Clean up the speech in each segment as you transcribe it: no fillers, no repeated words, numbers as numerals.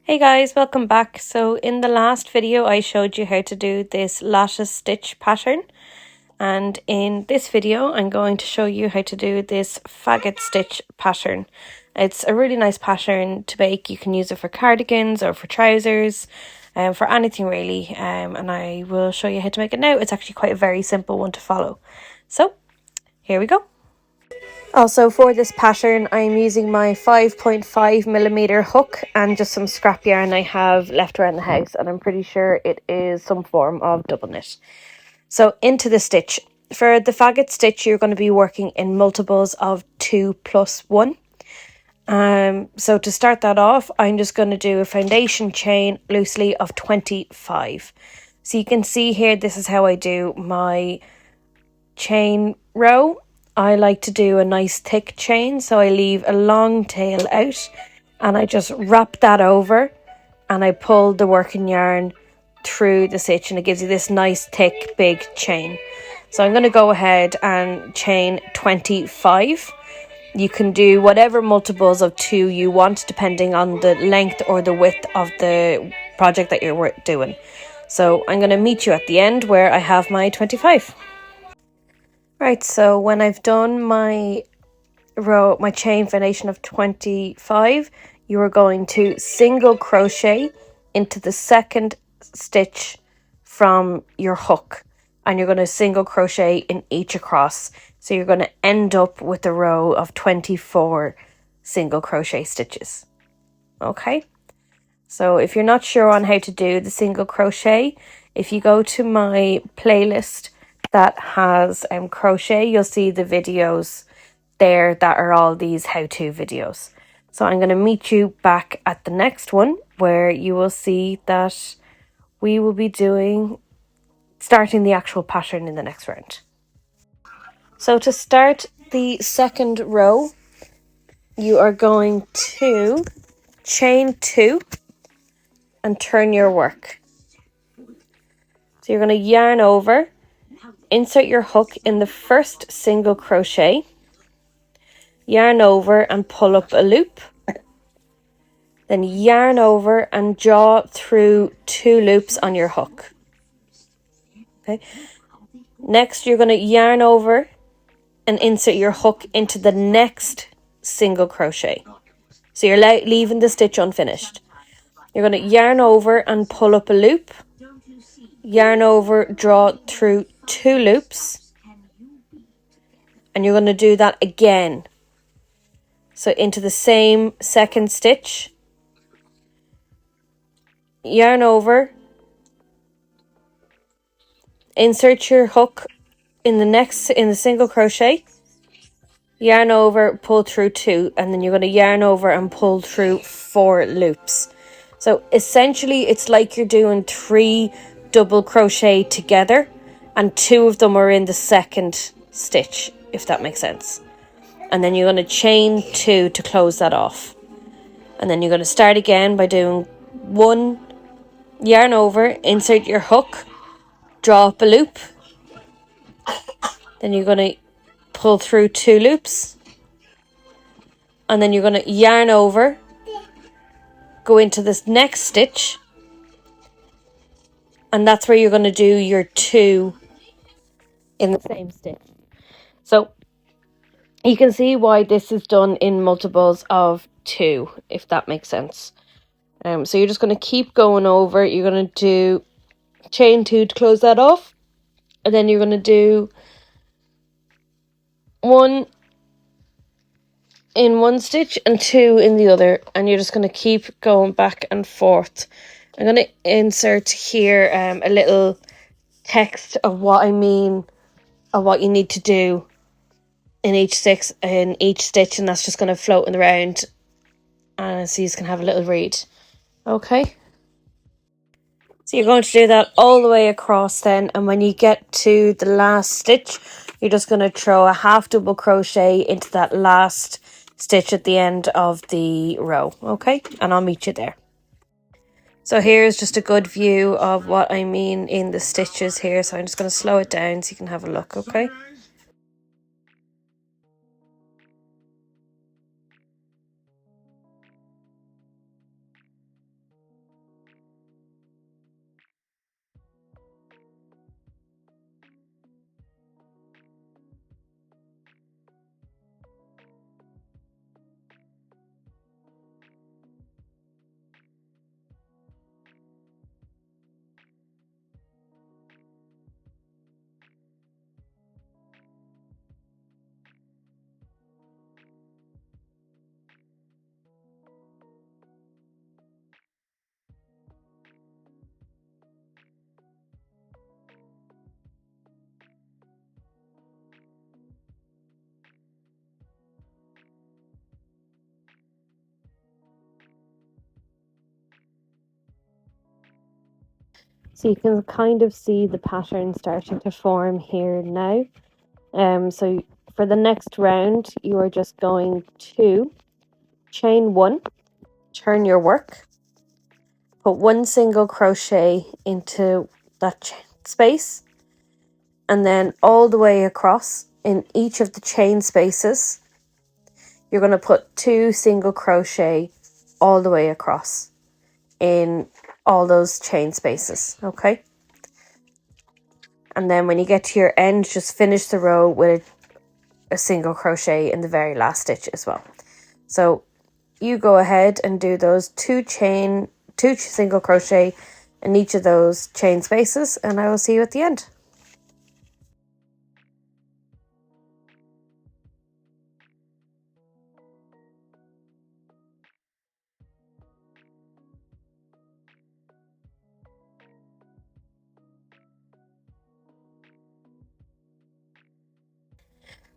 Hey guys, welcome back. So in the last video I showed you how to do this lattice stitch pattern, and in this video I'm going to show you how to do this faggot stitch pattern. It's a really nice pattern to make. You can use it for cardigans or for trousers, for anything really, and I will show you how to make it now. It's actually quite a very simple one to follow. So here we go. Also for this pattern I'm using my 5.5mm hook and just some scrap yarn I have left around the house, and I'm pretty sure it is some form of double knit. So into the stitch. For the faggot stitch you're going to be working in multiples of 2 plus 1. So to start that off I'm just going to do a foundation chain loosely of 25. So you can see here this is how I do my chain row. I like to do a nice thick chain, so I leave a long tail out and I just wrap that over and I pull the working yarn through the stitch, and it gives you this nice thick big chain. So I'm going to go ahead and chain 25. You can do whatever multiples of 2 you want depending on the length or the width of the project that you're doing. So I'm going to meet you at the end where I have my 25. Right, so when I've done my chain foundation of 25, you are going to single crochet into the second stitch from your hook, and you're going to single crochet in each across. So you're going to end up with a row of 24 single crochet stitches. Okay, so if you're not sure on how to do the single crochet, if you go to my playlist that has crochet, you'll see the videos there that are all these how-to videos. So I'm going to meet you back at the next one where you will see that we will be starting the actual pattern in the next round. So to start the second row, you are going to chain 2 and turn your work. So you're going to yarn over, insert your hook in the first single crochet, yarn over and pull up a loop, then yarn over and draw through 2 loops on your hook. Okay. Next you're going to yarn over and insert your hook into the next single crochet. So you're leaving the stitch unfinished. You're going to yarn over and pull up a loop, yarn over, draw through 2 loops, and you're going to do that again. So into the same second stitch, yarn over, insert your hook in the single crochet, yarn over, pull through 2, and then you're going to yarn over and pull through 4 loops. So essentially it's like you're doing 3 double crochet together and 2 of them are in the second stitch, if that makes sense. And then you're going to chain 2 to close that off. And then you're going to start again by doing 1, yarn over, insert your hook, draw up a loop, then you're going to pull through 2 loops, and then you're going to yarn over, go into this next stitch, and that's where you're going to do your 2 in the same stitch. So you can see why this is done in multiples of 2, if that makes sense. So you're just going to keep going over. You're going to do chain 2 to close that off, and then you're going to do 1 in one stitch and 2 in the other, and you're just going to keep going back and forth. I'm going to insert here a little text of what I mean, of what you need to do in each stitch, and that's just going to float in the round, and so you can have a little read. Okay, so you're going to do that all the way across then, and when you get to the last stitch you're just going to throw a half double crochet into that last stitch at the end of the row. Okay, and I'll meet you there. So here's just a good view of what I mean in the stitches here, so I'm just going to slow it down so you can have a look. Okay, So you can kind of see the pattern starting to form here now. So for the next round, you are just going to chain 1, turn your work, put 1 single crochet into that space, and then all the way across in each of the chain spaces, you're going to put 2 single crochet all the way across in all those chain spaces, okay? And then when you get to your end, just finish the row with a single crochet in the very last stitch as well. So you go ahead and do those 2 single crochet in each of those chain spaces, and I will see you at the end.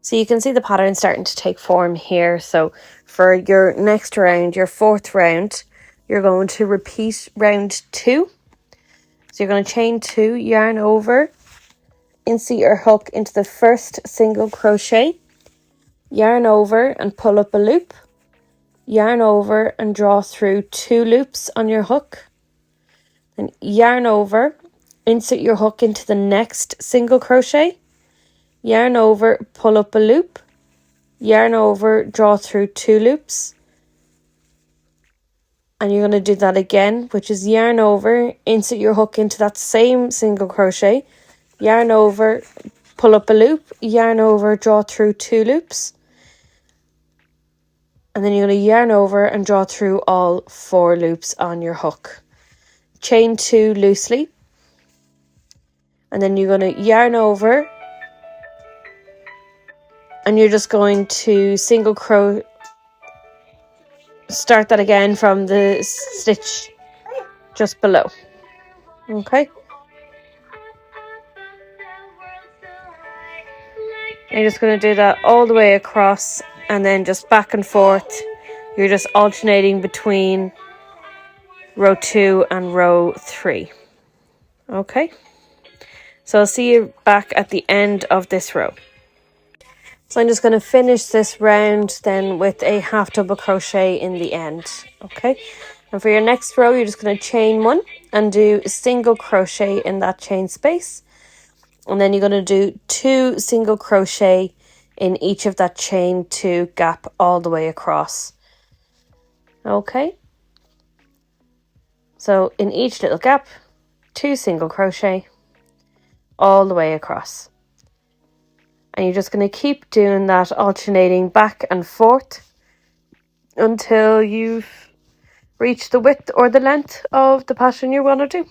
So you can see the pattern starting to take form here. So for your next round, your 4th round, you're going to repeat round 2. So you're going to chain 2, yarn over, insert your hook into the first single crochet, yarn over and pull up a loop, yarn over and draw through 2 loops on your hook, then yarn over, insert your hook into the next single crochet, yarn over, pull up a loop, yarn over, draw through 2 loops, and you're going to do that again, which is yarn over, insert your hook into that same single crochet, yarn over, pull up a loop, yarn over, draw through 2 loops, and then you're going to yarn over and draw through all 4 loops on your hook. Chain 2 loosely, and then you're going to yarn over, and you're just going to single crochet, start that again from the stitch just below, okay? And you're just going to do that all the way across, and then just back and forth. You're just alternating between row 2 and row 3, okay? So I'll see you back at the end of this row. So I'm just going to finish this round then with a half double crochet in the end, okay? And for your next row, you're just going to chain 1 and do a single crochet in that chain space. And then you're going to do 2 single crochet in each of that chain 2 gap all the way across, okay? So in each little gap, 2 single crochet all the way across. And you're just going to keep doing that, alternating back and forth until you've reached the width or the length of the pattern you want to do.